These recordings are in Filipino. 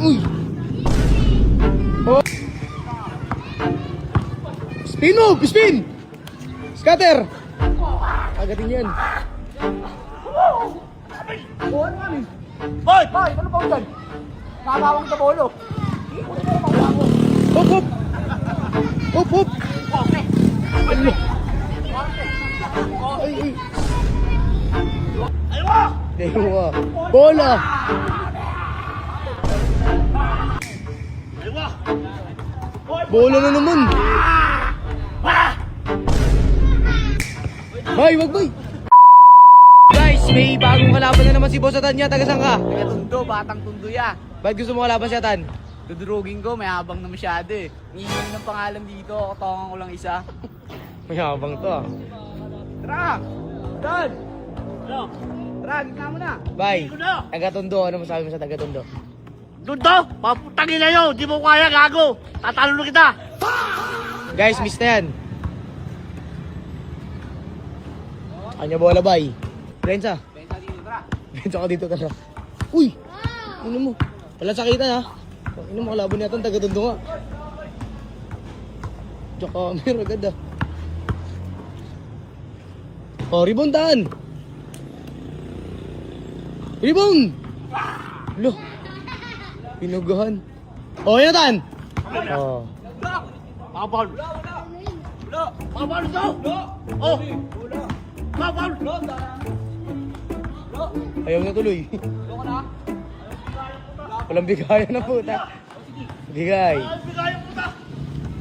Uy! Oh! Spin move! Spin! Scatter! Agatin yan. Oh, ano kami? Boy! Boy! Ano pa dyan? Nakakawang sa bolo. Hop! Hop! Hop! Hop! Ay! Ay! Ayaw mo! Dewa! Bola! Ayaw mo! Bola na naman! Bay! Wag bay! Guys, may bagong kalaban na naman si Boss Atan niya. Taga saan ka? Taga Tondo, batang Tondo ya. Bakit gusto mo kalaban si Atan? Dudurugin ko, may habang na masyado eh. Ngihingi ng pangalan dito, katongan ko lang isa. May habang to ah. Tara! Dad! Tara, gitna mo na. Bay, taga Tondo. Ano masabi mo sa taga Tondo? Tondo, paputangin na yun. Di mo kaya, gago. Tatalo na kita. Guys, miss na yan. Kanya bola, bay. Renza. Benta dito, tara. Renza ka dito, tara. Uy! Ano mo? Wala sakitan ha. Ano mo, kalaban niya taga Tondo nga. Tsaka, meron agad ah. Oh, rebound taan. Rebound! Lo. Pinugahan. Oh, yan taan. Oh. Babal. Babal to. Oh. Babal. Ayaw na tuloy. Walang bigayan na puta. Bigay. Bigay mo na.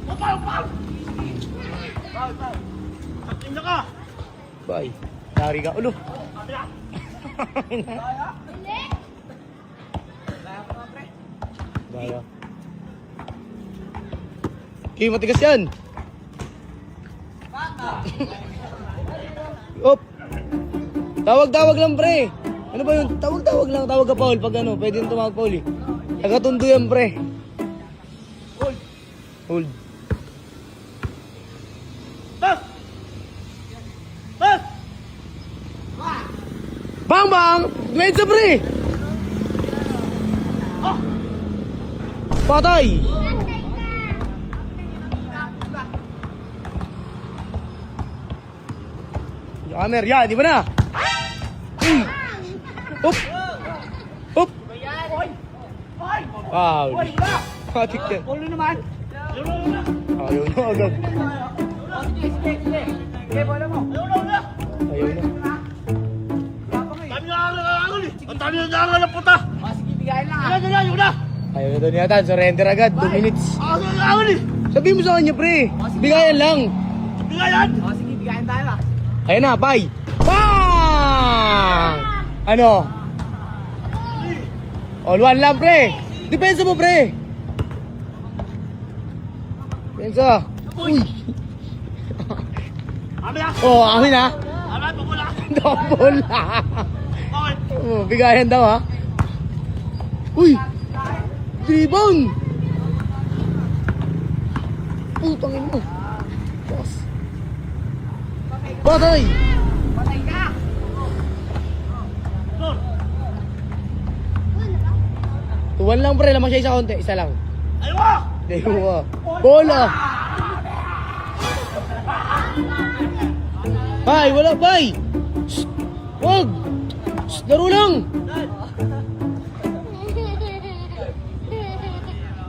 Babal. Sakin na ka. Bye. Dari ka. Ulo. Daya. Okay, matigas yan. Op. Tawag-tawag lang, pre. Ano ba yun? Tawag-tawag lang. Tawag ka, Paul. Pag ano, pwede yung tumawag, Paul eh. Nagatundo yan, pre. Hold! Hold. Bas. Bas. Bang, bang! Dwensa, pre! Patay! Hammer, yan, di ba na? Up! Up! Foul. Patik yan. Bolo naman! Ayaw na agad. Oh, sige, sige, sige. Sige, bola mo. Ayaw na. Dami na ang eh. Ang dami na ang puta. Oh, sige, bigayan lang Yan, yan, yun na. Ayaw na daw niya tan. Surrender agad. 2 minutes. Ang eh. Sabihin mo sa kanya, pre. Bigayan lang. Bigayan. Oh, sige, bigayan tayo ah. Ayun na, bye. Bang! Ano? All one lang, pre. Depensa mo, pre. Depensa. Uy. Amin na. Oh, amin ha. Amin, pabula. Double na. Okay. Oh, bigayan daw ha. Uy. Rebound. Putangin mo. Boss. Patay. Patay ka! Lord. Tuwan lang, pre. Lamang siya isa konti. Isa lang. Ayaw mo. Dewa. Bola. Bay, wala, bay. Shh. Wag. Shh, laro lang.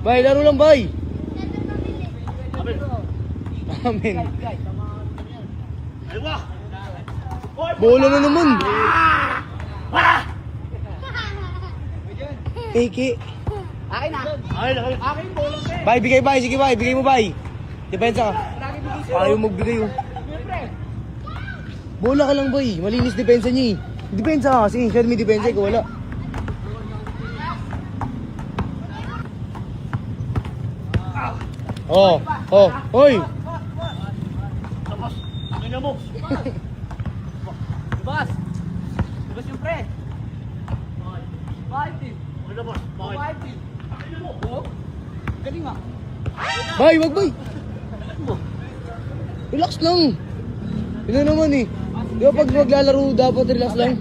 Bay, laro lang, bay. Amin. Amin. Ayaw mo. Bola na naman. Eke. Akin na! Akin, akin. Akin, bola ka eh! Bay, bigay, bay. Sige, bay. Bigay mo, bay. Depensa ka. Lagi bigay sa'yo! Ayaw magbigay, oh. Siyempre! Bola ka lang, bay. Malinis depensa niya, eh. Depensa ka kasi. Siya may depensa, ikaw wala. Oh, oh, hoy. Tapos, tingnan mo. Labas! Labas yung pre! Bakit eh? Okay na, boss. Bakit? Bakit eh? Oh? Galing ah! Bay, wag, bay. Relax lang. Yun na naman eh. Di ba pag maglalaro dapat relax lang?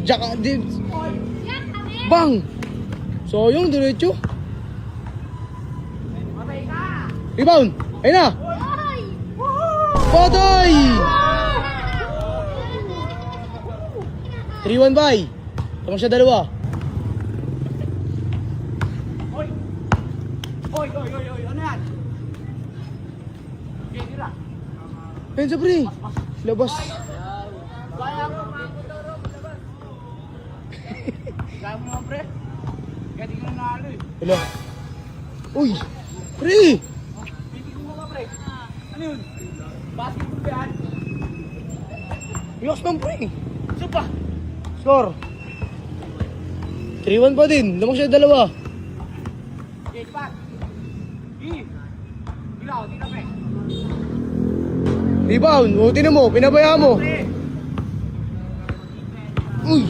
Tsaka, di... Bang! Sayang, diretso. Rebound! Ayun na! Patay! 3-1 bay. Tama siya dalawa. Oy, ano yan? Okay, tira. Pensa pre. Labas. Kaya mo, labas. Kaya mo naman, pre. Kaya di ka na nalo eh. Hello. Uy! Pre! Pitik mo ka, pre. Ano yun? Basketball ba yan? Lakas ng pre. Supa! Score. 3-1 pa din. Lamang siya dalawa. Okay, pat. Ilaw, tira, pre. Rebound. O, tinan mo. Pinabaya mo. Pre! Uy!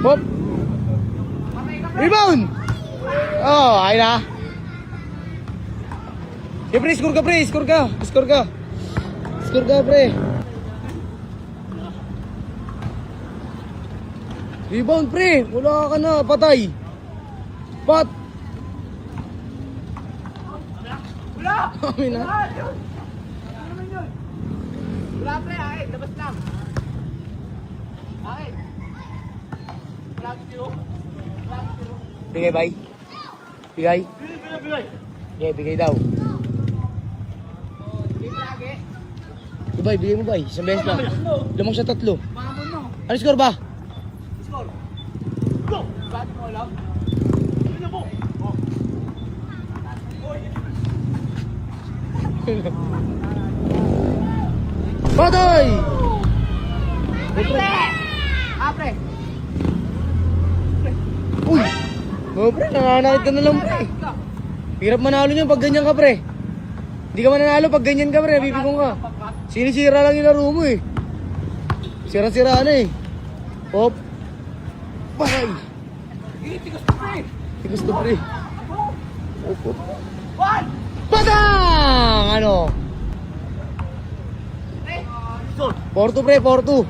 Hop! Patay ka, pre! Rebound! Oh, ayun na. Okay, pre. Score ka, pre. Score ka. Score ka. Score ka, pre. Rebound, pre. Wala ka na. Patay. Pat. Wala! Kami na. Wala! Yun! Ano naman yun? Wala, pre. Akin, labas lang. Akin. Wala, tiro. Wala, tiro. Bigay, bay. Bigay. Bigay. Bigay, bigay daw. Bigay lagi. Bigay, bigay mo, bay. Isang beses lang. Lamang siya 3. Mamon mo. Ano score ba? Score. Go! Ba't mo alam? Ano mo? Oh. Patay! Pre! Ah, pre. Uy! Oh, pre, nananakit ka na lang, pre. Hirap manalo niyan pag ganyan ka, pre. Hindi ka mananalo pag ganyan ka, pre. Bibigong ka. Sinisira lang yung laro mo, eh. Sira-sira na, eh. Hop. Patay! Tigas ko, pre. Tigas to, pre. Hop, hop. One! Patang! Ano? Pre! 4-2, pre. 4-2.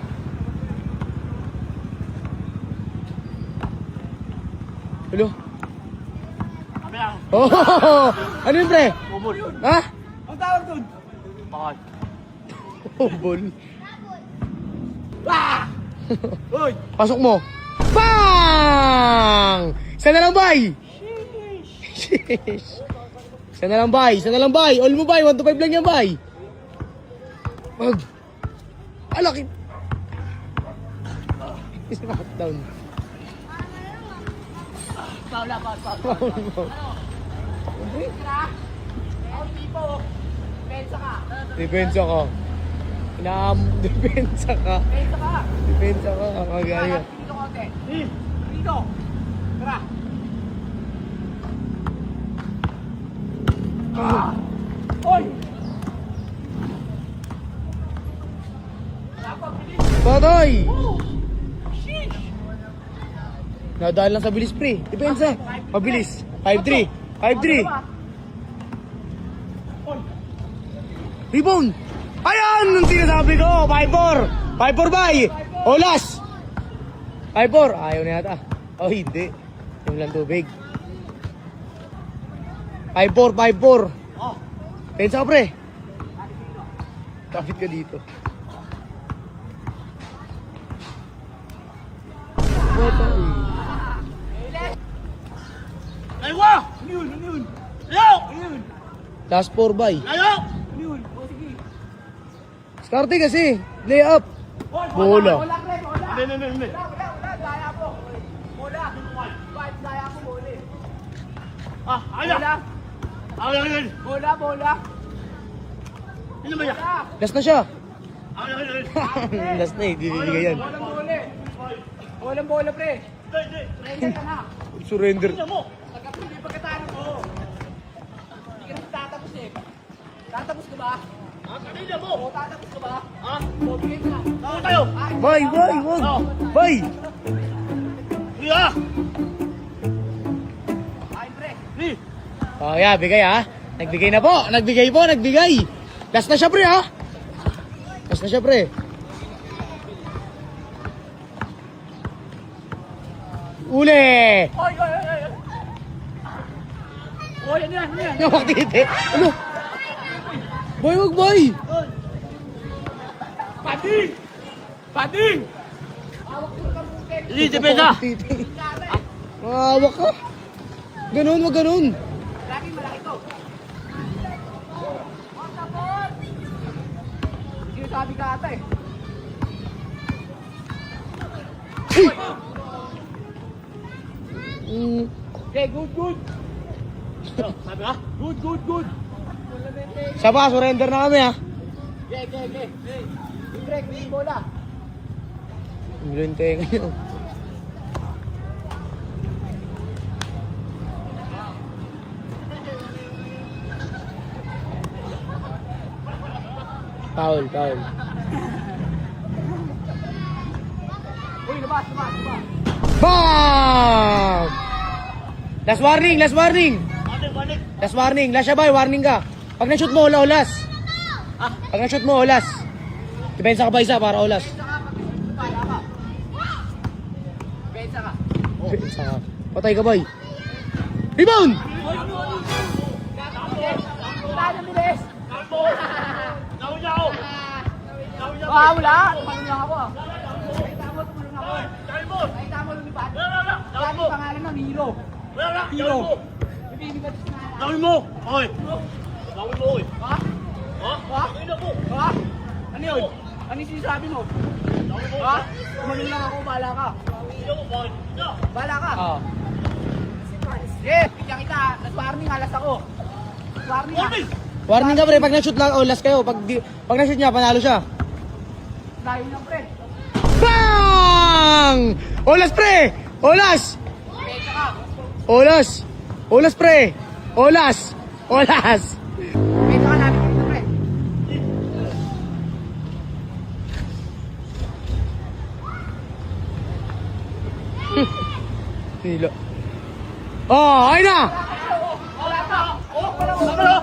Hello? Kami lang. Oh! Ano yun, pre? Bubol. Ha? Ang tawag dun? Bakit? Hobol. Ah! Uy! Pasok mo. Bang! Isa na lang, bay! Isa na lang, bay. Isa na lang, bay. All mo, bay. 1 to 5 lang yan, bay. Wag. Alaki. Isa na down. Paula, paula. Tira. Ako tipo. Pensa ka. Depensa ka. Depensa ka. Pensa ka. Depensa ka. Kagaya. Dito konti. Dito. Tara. Oy! Dapat bilis. Patay! Sheesh! Nadaan lang sa bilis, pre. Depensa. Mabilis. 5-3. 5-3. Oy! Rebound! Ayan! Ang sinasabi ko! 5-4! 5-4 bay! Olas! 5-4! Ayaw na yata. Oh, hindi. Yung lang tubig. 5-4, 5-4. Oh! Pensa ka, pre. Kapit ka dito. Patay. Layo ka! Ano yun? Ano yun? Layo! Ano yun? Last 4 bay. Layo! Ano yun? O sige. Skarte kasi. Lay up. Oy, Bola. Bola, pre, bola. Hindi. Wala, daya po. Bola. Five, daya po, bola. Ah, ayun! Bola. Ayun! Bola. Ano ba yan? Bola. Last na siya. Ayun! Last na eh. Dibibigay yan. Bolang bola. Bolang bola, pre. Hindi! Surrender ka na. Surrender. Tingnan mo! Hindi pagkatalo mo. Hindi ka na tatapos eh. Tatapos ka ba? Ah, kanina mo! O, tatapos ka ba? Ah, O, bigay ka na. ako tayo! Ay, Bay, bay, wag. Bay. Hindi ah! ay, pre. Hindi! Oh, yeah, bigay ha. Nagbigay na po. Nagbigay. Last na siya, pre, ha. Last na siya, pre. Uli! Oy, oy, oy, oy. Oy, ano yan, ano yan? Nawak titi. Ano? Boy, wag boy! Pading! Pading! Hindi, depensa. Titi. Mahawak ka. Ganun, wag ganun. Lagi malaki to. Sinasabi ka ata eh. Mm. Okay, good, good. Sabi ka? Good, good, good. Siya pa, surrender na kami ha. Okay, okay, okay. Break, may bola. Milyon kayo ngayon. Foul, foul. Uy, labas, labas, labas. Bam! Last warning, last warning. Balik. Last warning, last siya ba? Warning ka. Pag na-shoot mo, ulas. Pag na-shoot mo, ulas. Depensa ka ba isa para ulas? Bala ka. Bensa ka. Depensa ka. Patay ka, boy. Rebound! Wala na bilis. Gawin niya ako. Ah, wala. Tumalun lang ako ah. Nakita mo, tumalun ako. Gawin mo. Nakita mo, lumipad. Wala. Lagi pangalan ng Hero. Wala. Hero. Gawin mo. Bibigyan ka na. Gawin mo. Oy. Gawin mo, oy. Ha? Ha? Ha? Gawin ako. Ha? Ano yun? Ano yung sinasabi mo? Gawin mo. Ha? Tumalun lang ako, bahala ka. Gawin mo, boy. Ito. Bahala ka. Oo. Yes, bigyan kita. Nag-warning, alas ako. Warning ha. Warning. Warning ka, pre. Pag na-shoot lang, ulas kayo. Pag na-shoot niya, panalo siya. Layo ng pre. Bang! Olas, pre! Olas! Bensa ka. Olas! Olas, pre! Olas! Olas! Bensa ka namin dito pre. Hila. Oh, ayun na! Wala pa. Oh, wala pa. Tapalo.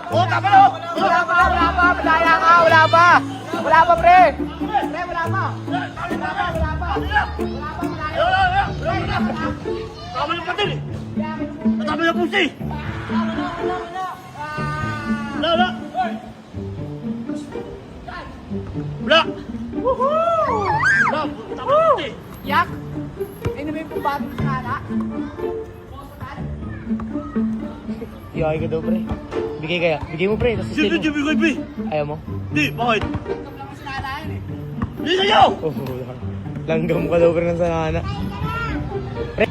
Oh, tapalo. Wala pa, wala pa. Malaya ka, wala pa. Wala pa, pre. Pre, wala pa. Wala pa, wala pa. Wala pa, malaya. Tama yung patil eh. Tama yung pusi. Wala. Wala. Wala. Tama yung pusi. Yak. Eh, naman yung pumbabi sa nana. Iyakay ka daw, pre. Bigay kaya. Bigay mo, pre. Tapos Siyempre, steal mo. Jimmy Goy, Ayaw mo? Di, bakit? Ito lang sa nana yun eh. Di sa'yo! Oh, langgam ka daw, pre, ng sanana. Pre.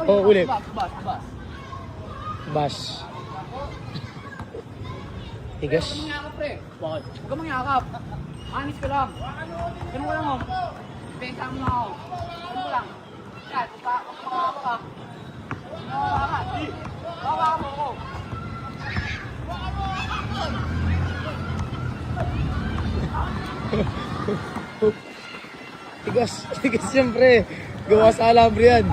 Oh, ulit. Bas. Bash. Tigas. Huwag kang mangyakap, pre. Bakit? Huwag kang mangyakap. Honest ka lang. Ganun ka lang, oh. Benta mo na ako. Ganun ko lang. Yan, pagkakawa ka. Pagkakawa ka. Pagkakawa mo ako. Tigas. Tigas siyempre. Gawa sa alambre yan.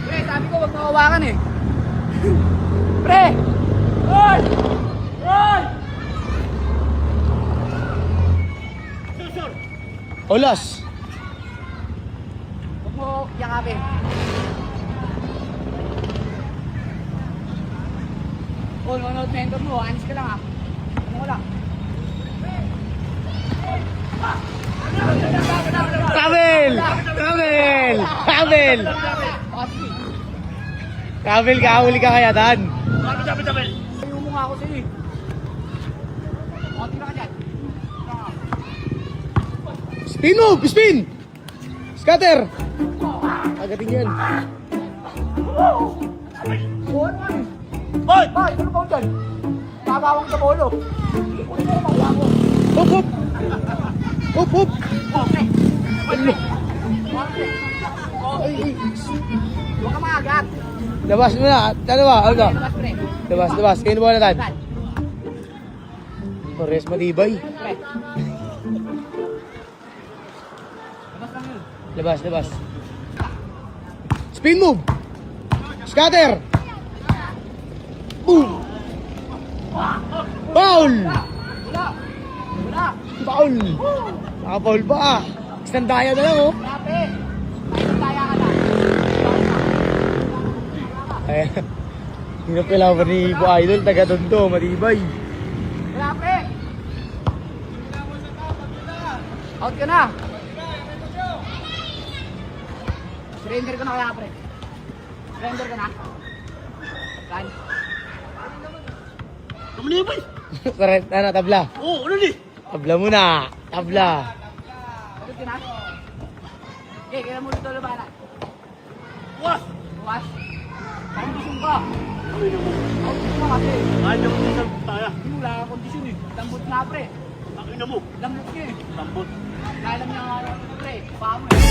Pre, sabi ko, huwag makawakan eh. Pre! Hoy! Hoy! Sir! Olas. Huwag mo yakapin. Oh, nanonood mentor mo. Honest ka lang ah. Ano ko lang. Kabel! Kabel! Kabel! Kabel, kahuli ka kaya, Dan. Sabi. Ayaw mo nga ako sa'yo eh. O, tira ka dyan. Spin move! Spin! Scatter! Agatin yan. Oh, ano ka eh? Boy! Bakit? Ano ba ako dyan? Babawang sa bolo. Uy, ano makuha ko? Hop, hop! Hop, hop! Okay. Ano? Okay. Ay, ay. Huwag ka maagat. Labas mo na. Ano ba? Ano ba? Labas, pre. Labas. Kayo na ba na, Dan? Dan. Torres matibay. Pre. Labas, labas. Spin move. Scatter. Boom. Foul. Wala! Wala! Foul. Naka-foul pa. Istandaya na lang, oh. Grabe! May kaya ka na. Ay, hirap kailangan ni Ibo Idol, taga-tondo, matibay. Grabe! Out ka na! Surrender ka na kaya, pre. Surrender ka na. Kan? Tumanibay. Sarap, ano, tabla. Oo, ano ni? Tabla muna. Tabla. Out ka na. Okay, kaya mo dito labanan. Was. Bukas. Kondisyon ka. Ay, namu. Out ka na kasi. Ay, namu. Tayo. Hindi mo wala kang kondisyon eh. Lambot na, pre. Ang ina mo. Lambot ka eh. Lambot. Lalam niya nga, pre. Paa mo eh.